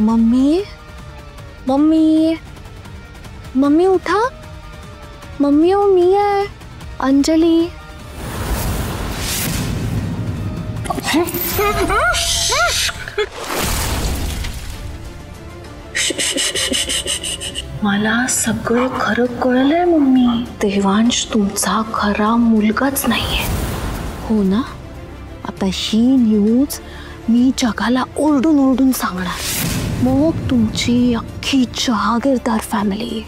Mummy mummy mummy उठा, mummy ओ मी आहे अंजली। मला सगळं खरं कळलंय मम्मी, देवांश तुमचा खरा मुलगाच नाहीये, हो ना? आता ही न्यूज मी जगाला ओरडून ओरडून सांगणार, मग तुमची अख्खी जहागीरदार फॅमिली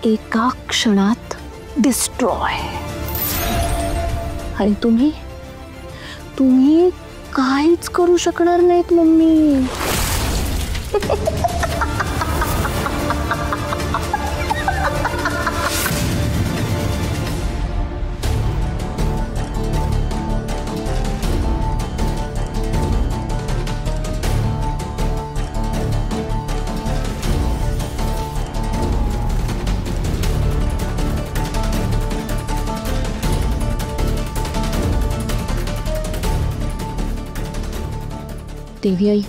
एका क्षणात डिस्ट्रॉय। आणि तुम्ही तुम्ही काहीच करू शकणार नाहीत मम्मी। देवी आई,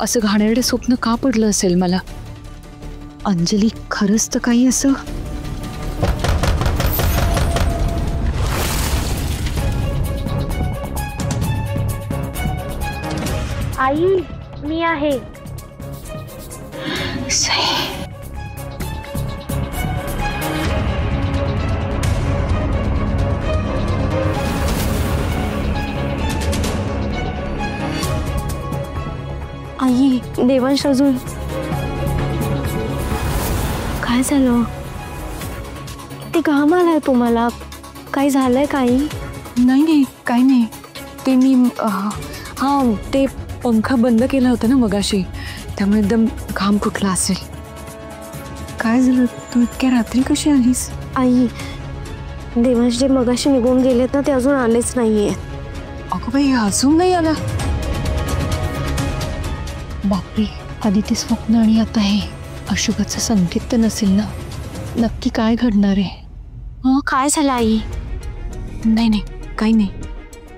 असं घाणेरडे स्वप्न का पडलं असेल मला? अंजली खरंच तर काही असं? आई मी आहे। आई देवांश अजून काय झालं? ते घाम आलाय तुम्हाला, काय झालंय? काही नाही नाही, काही नाही। ते मी हां ते पंखा बंद केला होता ना मगाशी, त्यामुळे एकदम घाम फुटला असेल। काय झालं? तू इतक्या रात्री कशी आलीस? आई देवांश जे मगाशी निघून गेलेत ना ते अजून आलेच नाहीये। अगं बाई, अजून नाही आला? बापरे, आधी ते स्वप्न आणि आता हे अशुभचं संकेत तर नसेल ना? नक्की काय घडणार आहे? काय झालं आई? नाही नाही, काही नाही,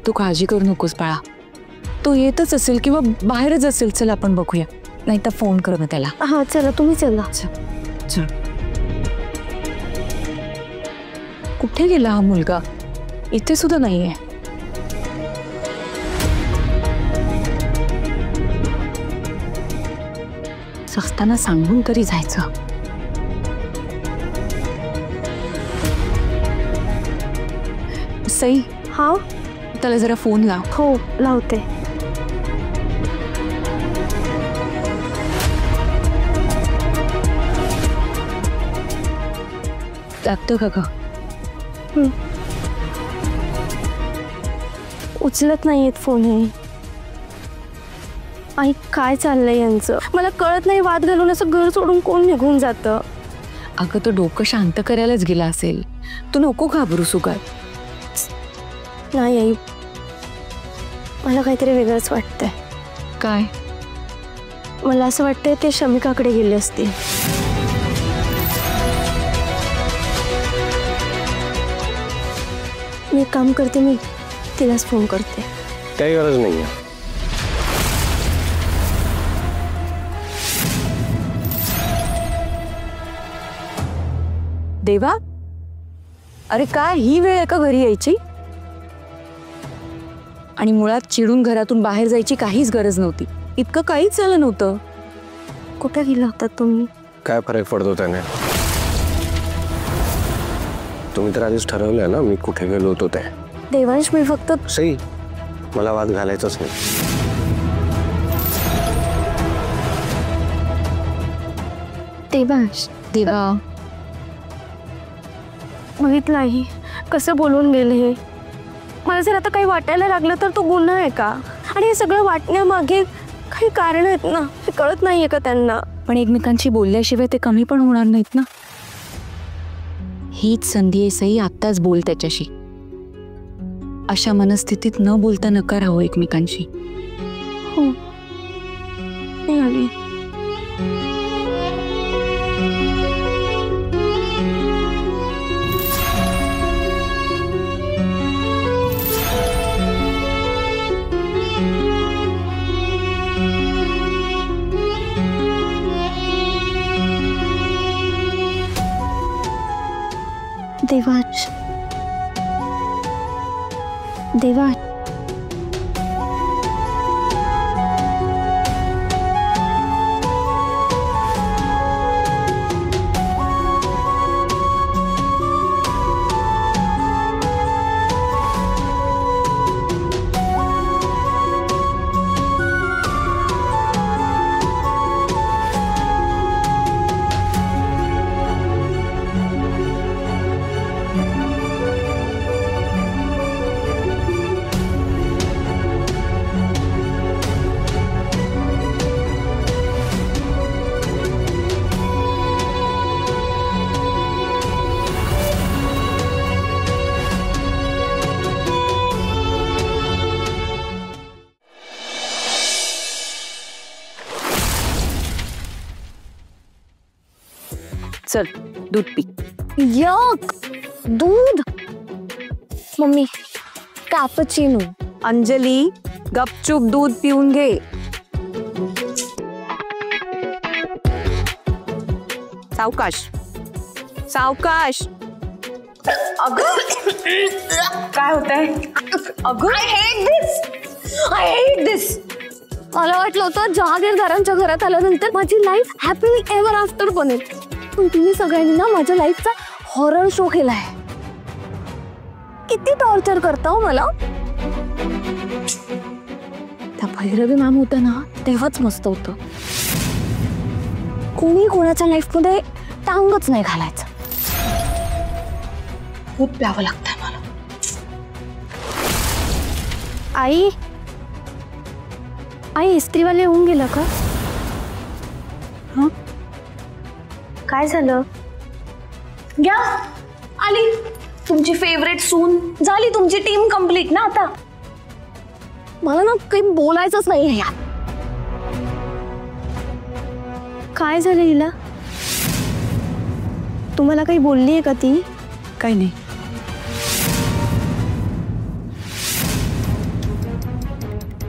तू काळजी करू नकोस बाळा, तो येतच असेल किंवा बाहेरच असेल। चल आपण बघूया, नाही तर फोन कर मी त्याला। हा चला, तुम्ही चला। चल। कुठे गेला हा मुलगा? इथे सुद्धा नाहीये। असताना सांगून तरी जायचं। सई, हा त्याला जरा फोन लाव। हो लावते। लागतं का ग? उचलत नाहीयेत फोन हे। आई काय चाललंय यांचं? मला कळत नाही, वाद घालून असं घर सोडून कोण निघून जातं? अगं तो डोकं शांत करायलाच गेला असेल, तू नको घाबरू सुगात। नाही आई, मला काहीतरी वेगळंच वाटतंय। काय? मला असं वाटतंय ते शमिकाकडे गेले असतील। मी एक काम करते, मी तिलाच फोन करते। काही गरज नाहीये। देवा, अरे काय ही वेळ आहे का घरी यायची? आणि मुळात चिडून घरातून बाहेर जायची काहीच गरज नव्हती, इतकं काहीच झालं नव्हतं। कुठे गेला होता तुम्ही? काय फरक पडतो त्याने? तुम्ही तर आधीच ठरवलंय ना मी कुठे गेलो होतो ते। देवांश मी फक्त सई, मला वाद घालायचाच नाही। देवांश, देवा बघितलं आई कसं बोलून गेले हे। मला जर आता काही वाटायला लागलं तर तो गुन्हा आहे का? आणि हे सगळं वाटण्यामागे काही कारण आहेत ना, हे कळत नाहीये का त्यांना? पण एकमेकांशी बोलल्याशिवाय ते कमी पण होणार नाहीत ना। हीच संधी आहे सई, आत्ताच बोल त्याच्याशी। अशा मनस्थितीत न बोलता नकार हवं एकमेकांशी। हो नाही आली। देवांश, देवांश, चल दूध पी. यक, दूध. Mummy, cappuccino. अंजली गपचूप दूध पिऊन घे. सावकाश सावकाश. अगं काय होतंय? अगं आय हेट दिस. मला वाटलं होतं जहागीरदारांच्या घरात आल्यानंतर माझी लाईफ हॅपीली एव्हर आफ्टर बनेल. पण तुम्ही सगळ्यांनी ना माझ्या लाईफचा हॉरर शो केलाय. किती टॉर्चर करता हो मला. त्या भैरवी मॅम होत्या ना तेव्हाच मस्त होतं. कोणी कोणाच्या लाईफ मध्ये टांगच नाही घालायचं. खूप प्यावं लागतंय मला. आई, आई इस्त्रीवाले येऊन गेलं का? काय झालं? घ्या, आली तुमची फेवरेट सून. झाली तुमची टीम कंप्लीट ना आता. मला ना काही बोलायचंच नाही यार. काय झालं हिला? तुम्हाला काही बोलली आहे का ती? काही नाही.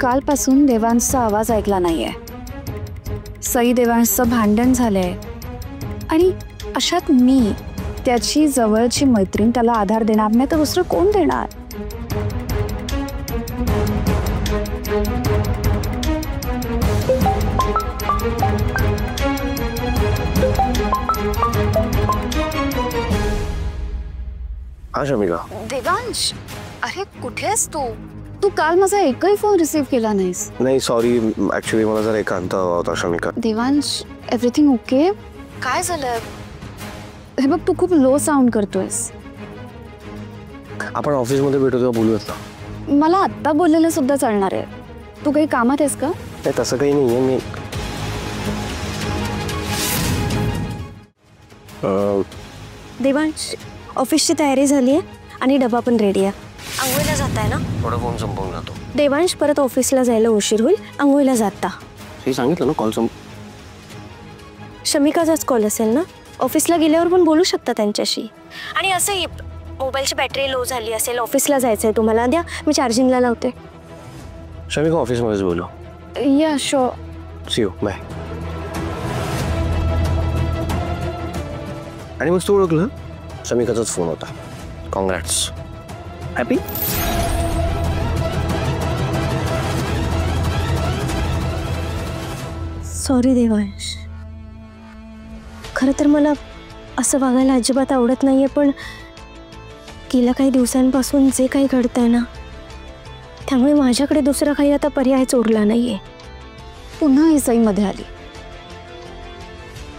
कालपासून देवांशचा आवाज ऐकला नाहीये. सई देवांशचं भांडण झालंय आणि अशात मी त्याची जवळची मैत्रीण त्याला आधार देणार नाही तर दुसरं कोण देणार? हा शमिका. देवांश, अरे कुठेस तू? तू काल माझा एकही फोन रिसीव्ह केला नाहीस. नाही सॉरी, ऍक्च्युली मला जरा एकांत हवा होता शमिका. Devansh, everything okay? काय झालं? हे बघ, तू खूप लो साऊंड करतोयस. आपण ऑफिसमध्ये भेटू तेव्हा बोलूयात ना. मला आत्ता बोललेलं सुद्धा चालणार आहे. तू काही कामात आहेस का? नाही तसं काही नाही आहे. मी देवांश, ऑफिसची तयारी झाली आहे आणि डबा पण रेडी आहे. आंघोळीला जाताय ना? थोडा फोन संपवून जातो. देवांश, परत ऑफिसला जायला उशीर होईल. आंघोळीला जाता. हे सांगितलं ना कॉल शमिकाचाच कॉल असेल ना? ऑफिसला गेल्यावर पण बोलू शकता त्यांच्याशी. आणि असंही मोबाईलची बॅटरी लो झाली असेल, ऑफिसला जायचंय तुम्हाला, द्या मी चार्जिंगला लावते. शमिका ऑफिसमध्येच बोलू. या शो. C you, bye. आणि मग तू ओळखलं? शमिकाचाच फोन होता. कॉंग्रॅट्स. हॅपी? सॉरी देवांश, खरं तर मला असं वागायला अजिबात आवडत नाहीये, पण गेल्या काही दिवसांपासून जे काही घडतंय ना, त्यामुळे माझ्याकडे दुसरा काही आता पर्यायच उरला नाहीये. पुन्हा ही सईमध्ये आली.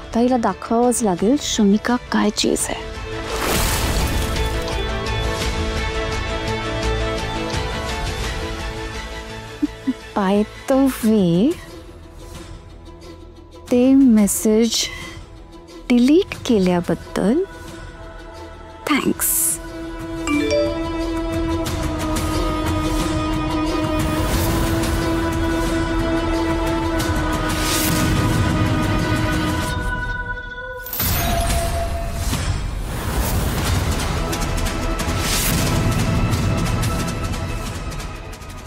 आता हिला दाखवावंच लागेल शमिका काय चीज आहे. बाय द वे, ते मेसेज डिलीट केल्याबद्दल थँक्स.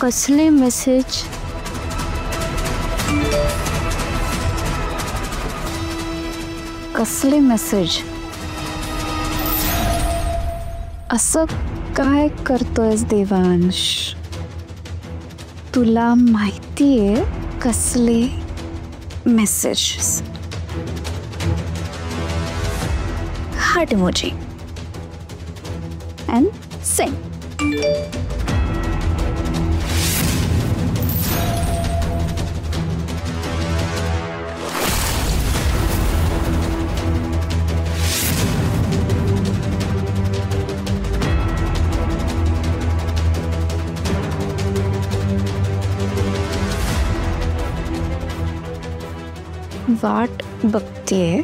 कसले मेसेज? कसले मेसेज? असं काय करतोयस देवांश? तुला माहितीये कसले messages? Heart emoji and send. वाट बघतेय,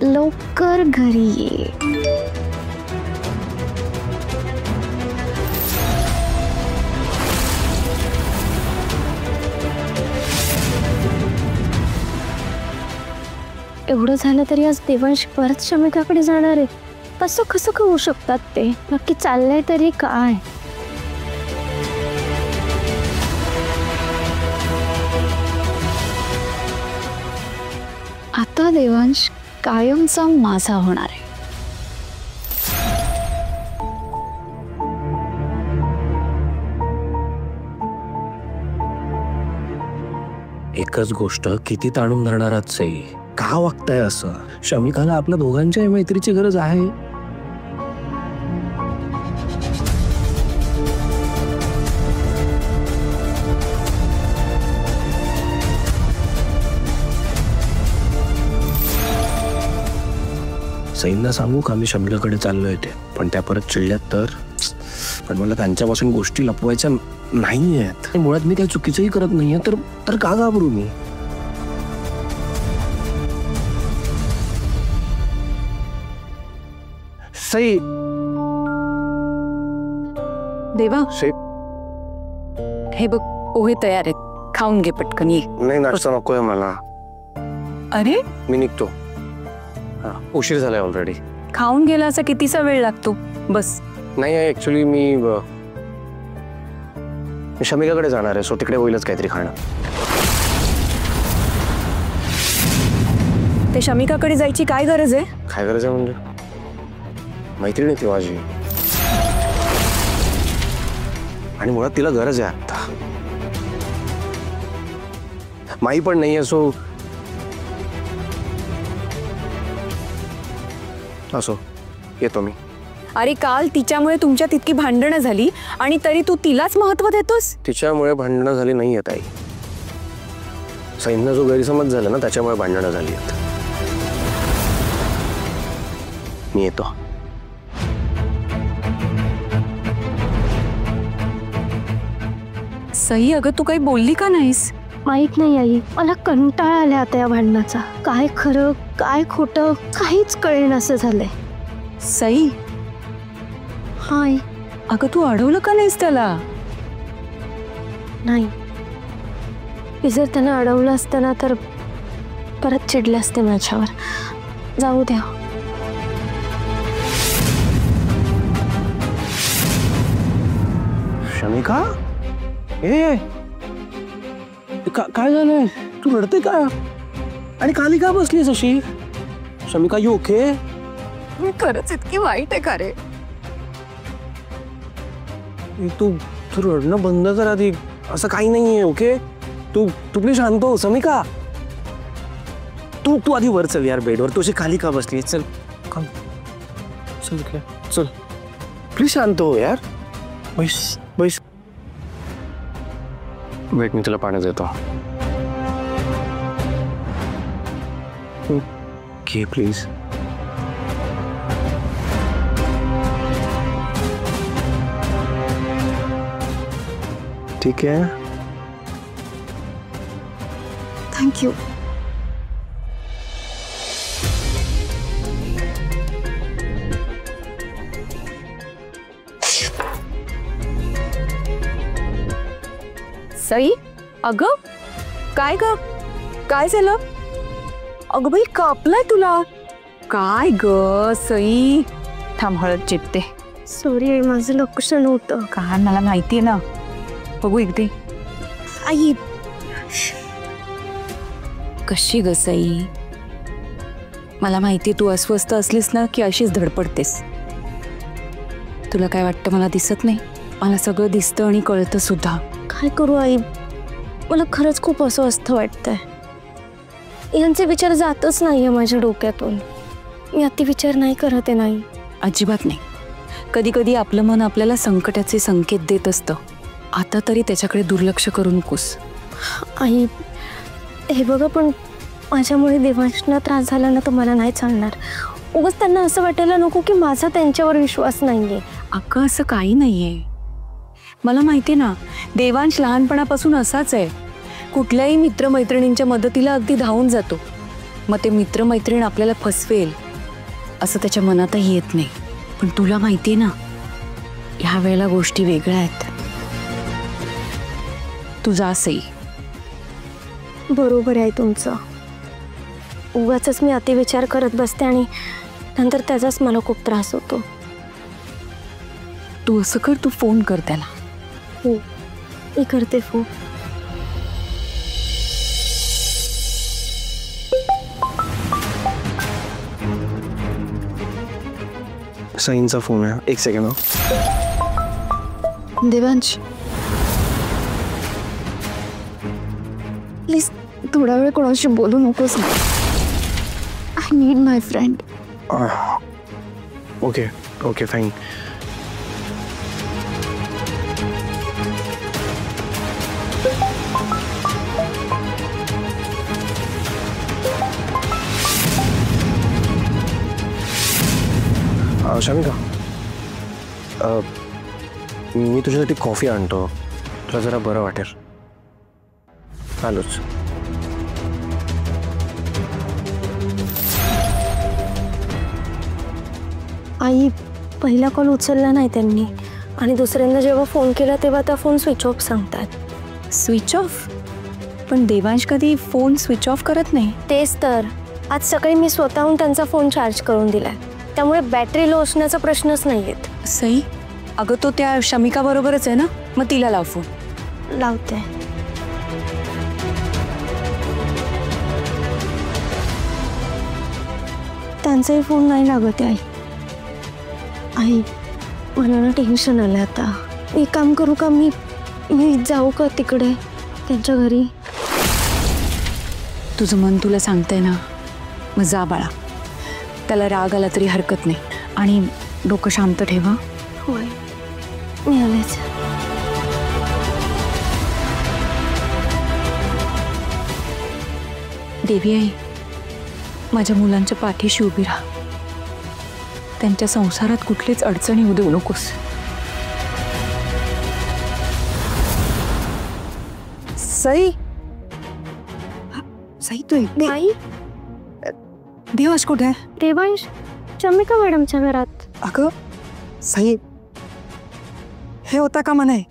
लवकर घरी ये. एवढं झालं तरी आज देवांश परत शमिकाकडे जाणार आहे. कसं कसं होऊ शकतात ते? नक्की चाललंय तरी काय? आता देवांश कायमचा माझा होणार आहे. एकच गोष्ट किती ताणून धरणार आहात सई? का वागताय असं? शमिकाला आपल्या दोघांच्या मैत्रीची गरज आहे. सईंना सांगू का मी शमिकाकडे चाललोय ते? पण त्या परत चिडल्यात तर? पण मला त्यांच्यापासून गोष्टी लपवायच्या नाहीयेत. मुळात मी काही चुकीचंही करत नाहीये, तर का घाबरू मी? सई, देवा सई, हे बघ पोहे तयार आहेत, खाऊन घे पटकन. ये. नाही नाश्ता नकोय मला. अरे मी निघतो. उशीर झालाय ऑलरेडी. खाऊन गेला असा कितीचा वेळ लागतो? बस. नाही ऍक्च्युली मी शमिकाकडे जाणार आहे, सो तिकडे होईलच काहीतरी खाणं. ते शमिकाकडे जायची काय गरज आहे? काय गरज आहे म्हणजे? मैत्रीण आहे ती माझी, आणि मुळात तिला गरज आहे आता. माई पण नाहीये, सो असो येतो मी. अरे काल तिच्यामुळे तुमच्यात इतकी भांडणं झाली आणि तरी तू तिलाच महत्व देतोस? तिच्यामुळे भांडणं झाली नाहीये ताई. सईंना जो गैरसमज झाला ना, त्याच्यामुळे भांडणं झाली आहेत. मी येतो. सई, अगं तू काही बोलली का नाहीस? माहित नाही आई, मला कंटाळा आला आता या भांडणाचा. काय खरं काय खोटं काहीच कळेन असं झालंय. सई, हाय. अगं तू अडवलं का नाहीस त्याला? नाही, मी जर त्यांना अडवलं असतं ना तर परत चिडले असते माझ्यावर. जाऊ द्या. शमिका, काय झालंय? तू रडते का? आणि खाली का बसलीस अशी? Shamika, you okay? मी खरंच इतकी वाईट आहे का रे? तू रडणं बंद कर आधी. असं काही नाहीये, ओके? तू प्लीज शांत हो. शमिका, तू आधी वर चल यार बेडवर. तू अशी खाली का बसली? चल चल चल प्लीज शांत हो यार. बैस बैस. वेट, मी तुला पाणी देतो. घे प्लीज. ठीक आहे. थँक्यू. सई, अगं काय ग? काय झालं? अगं बाई, कापलाय तुला? काय ग सई? थांब, हळद चिपते. सॉरी, माझं लक्ष नव्हतं. काय, मला माहितीये ना. बघू इकडे. आई, कशी ग सई? मला माहिती तू अस्वस्थ असलीस ना की अशीच धडपडतेस. तुला काय वाटतं मला दिसत नाही? मला सगळं दिसतं आणि कळतं सुद्धा. काय करू आई, मला खरंच खूप अस्वस्थ वाटतंय. यांचे विचार जातच नाहीये माझ्या डोक्यातून. मी अतिविचार नाही करत आहे. नाही, अजिबात नाही. कधी कधी आपलं मन आपल्याला संकटाचे संकेत देत असतं. आता तरी त्याच्याकडे दुर्लक्ष करू नकोस. आई हे बघा, पण माझ्यामुळे देवांशना त्रास झाला ना तर मला नाही चालणार. उगाच त्यांना असं वाटायला नको की माझा त्यांच्यावर विश्वास नाहीये. अगं असं काही नाहीये. मला माहिती ना, देवांश लहानपणापासून असाच आहे. कुठल्याही मित्रमैत्रिणींच्या मदतीला अगदी धावून जातो. मग ते मित्रमैत्रीण आपल्याला फसवेल असं त्याच्या मनातही येत नाही. पण तुला माहिती आहे ना, ह्या वेळेला गोष्टी वेगळ्या आहेत. तुझा सई बरोबर आहे तुमचं. उगाचच मी अतिविचार करत बसते आणि नंतर त्याचाच मला खूप त्रास होतो. तू असं कर, तू फोन कर त्याला. हो, मी करते फोन. सईंचा फोन आहे. एक सेकंड. देवांश, प्लीज थोडा वेळ कोणाशी बोलू नकोस ना. I need my friend. Okay okay fine. Shamika, मी तुझ्यासाठी कॉफी आणतो. तुला जरा बरं वाटेल. आलोच. आई पहिला कॉल उचलला नाही त्यांनी आणि दुसऱ्यांदा जेव्हा फोन केला तेव्हा त्या फोन स्विच ऑफ सांगतात. Switch off? पण देवांश कधी फोन स्विच ऑफ करत नाही. तेच तर, आज सकाळी मी स्वतःहून त्यांचा फोन चार्ज करून दिलाय. त्यामुळे बॅटरी लो असण्याचा प्रश्नच नाही येत. सई, अगं तो त्या शमिका बरोबरच आहे ना, मग तिला लाव फोन. लावते. त्यांचाही फोन नाही लागत आहे. आई मला ना टेन्शन आलं आता. एक काम करू का, मी जाऊ का तिकडे त्यांच्या घरी? तुझं मन तुला सांगतंय ना, मग जा बाळा. त्याला राग आला तरी हरकत नाही. आणि डोकं शांत ठेवा. होय, मी आलेच. देवी आई, माझ्या मुलांच्या पाठीशी उभी राहा. त्यांच्या संसारात कुठलीच अडचणी येऊ देऊ नकोस. सई, सई तू इकडे. आई, देवांश कुठे आहे? देवांश शमिका मॅडमच्या घरात. अगं सई, हे होता का म्हणे?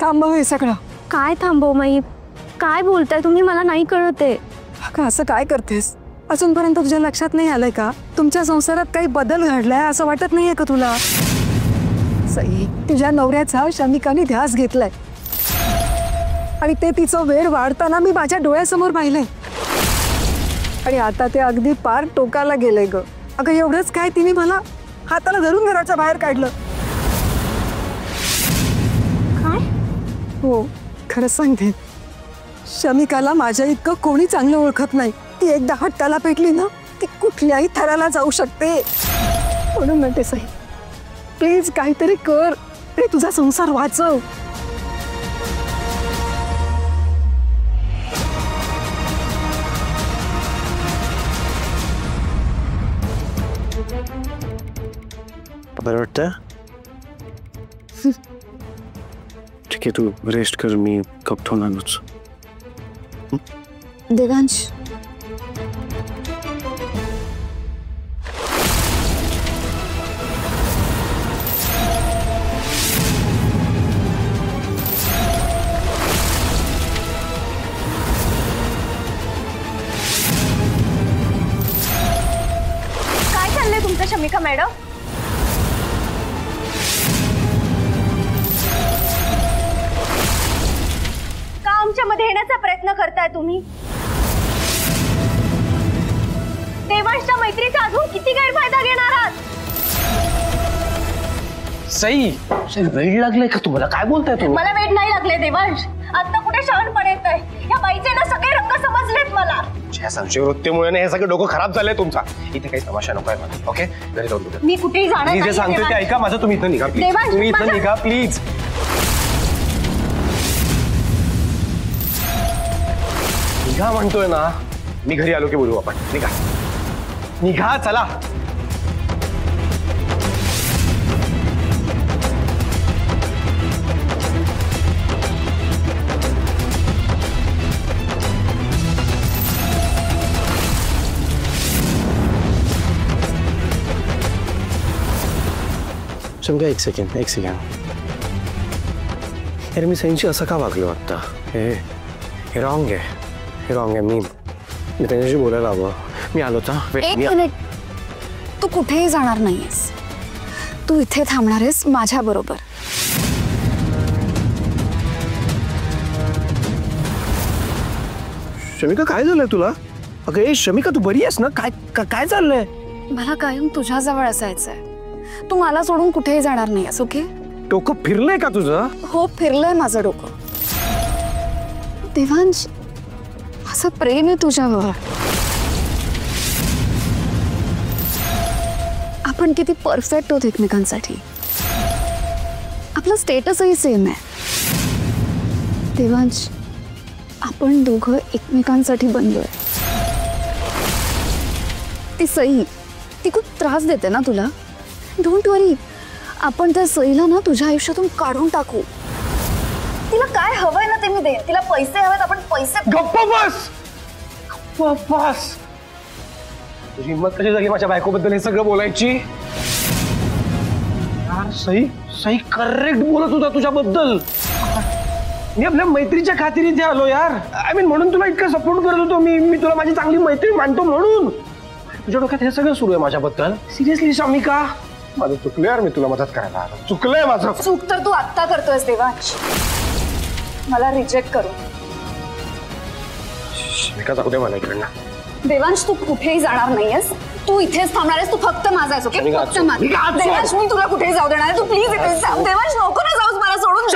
थांबव हे सगळं. काय थांबव माई? काय बोलताय तुम्ही? मला नाही कळत आहे. अगं असं काय करतेस? अजूनपर्यंत तुझ्या लक्षात नाही आलंय का तुमच्या संसारात काही बदल घडलाय असं वाटत नाहीये का तुला? सई, तुझ्या नवऱ्याचा शमिकाने ध्यास घेतलाय आणि ते तिचं वेळ वाढताना मी माझ्या डोळ्यासमोर पाहिलंय. आणि आता ते अगदी पार टोकाला गेलंय ग. अगं एवढंच काय, तिने मला हाताला धरून घराच्या बाहेर काढलं. काय? हो, खरंच सांगते, शमिकाला माझ्या इतकं कोणी चांगलं ओळखत नाही. ती एकदा हट्टाला पेटली ना, ती कुठल्याही थराला जाऊ शकते. म्हणून म्हणते सई, प्लीज काहीतरी कर रे, तुझा संसार वाचव. बरं वाटतं? ठीक आहे, तू रेस्ट कर. मी कप ठेवून आलोच. देवांश, काय चाललंय तुमचं शमिका मॅडम? का आमच्यामध्ये येण्याचा प्रयत्न करताय तुम्ही? देवांशच्या मैत्रीचा अजून किती गैरफायदा घेणार आहात? सई वेळ लागलाय का तुम्हाला? काय बोलताय तुम्ही? मला वेळ नाही लागले देवांश. आता कुठे शहाणपण येत आहे? या बाईचे ना सगळे रंग समजलेत मला. या संशयवृत्तीमुळे ना हे सगळं डोकं खराब झालंय तुमचा. इथे काही तमाशा नको आहे मला. ओके, घरी जाऊन बघा. मी कुठेही जाणार मी जे नाही, सांगतोय ते देवांश. ऐका माझं. तुम्ही इथं निघा प्लीज. देवांश, तुम्ही इथं माझं- निघा प्लीज. निघा म्हणतोय ना. मी घरी आलो की बोलू आपण. निघा निघा, चला. शमिका, एक सेकंड. अरे मी सईंशी असं का वागलो आत्ता? हे रॉंग आहे. हे रॉंग आहे. मी त्यांच्याशी बोलायला हवं. मी आलो तर. एक मिनिट, तू कुठेही जाणार नाहीयेस. तू इथे थांबणार आहेस माझ्या बरोबर. शमिका, काय झालंय तुला? अगं ए शमिका, तू बरी आहेस ना? काय चाललंय? मला कायम तुझ्याजवळ असायचंय. तू मला सोडून कुठेही जाणार नाहीयेस. ओके? डोकं फिरलंय का तुझं? हो, फिरलंय माझं डोकं. देवांश, असं प्रेम आहे तुझ्यावर. आपण किती परफेक्ट होत एकमेकांसाठी. आपलं स्टेटसही सेम आहे. देवांश, आपण दोघं एकमेकांसाठी बनलोय. ती सई, ती खूप त्रास देते ना तुला. डोंट वरी, आपण त्या सईला ना तुझ्या आयुष्यातून काढून टाकू. तिला काय हवंय ना ते मी देईन. तिला पैसे हवेत, आपण पैसे. गप्प बस. तुझी हिंमत कशी झाली माझ्या बायकोबद्दल हे सगळं बोलायची? यार सई करेक्ट बोलत होता तुझ्याबद्दल. मी आपल्या मैत्रीच्या खातीर इथे आलो यार. आय मीन, म्हणून तुला इतका सपोर्ट करत होतो मी तुला माझी चांगली मैत्रीण मानतो म्हणून. तुझ्या डोक्यात हे सगळं सुरू आहे माझ्याबद्दल? सिरियसली शमिका? माझं चुकलं यार. मी तुला मदत करायला आलो. चुकलंय माझं. चूक तर तू आत्ता करतोयस देवांश. मला रिजेक्ट करू. शमिका, जाऊ दे मला इकडनं. देवांश, तू कुठेही जाणार नाहीयेस. तू इथेच थांबणार आहेस. तू फक्त माझा आहेस. ओके? फक्त माझा. देवांश, मी तुला कुठेही जाऊ देणार आहे. तू प्लीज इथेच थांब. देवांश, नको ना जाऊस मला सोडून.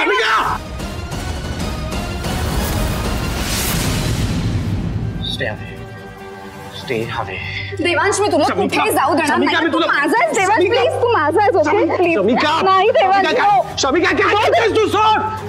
स्टे हवे. देवांश, मी तुला कुठेही जाऊ देणार नाही. तू माझा आहेस देवांश. प्लीज, तू माझा आहेस. ओके? प्लीज. शमिका, नाही देवांश. शमिका, काय करतेस तू? सोड.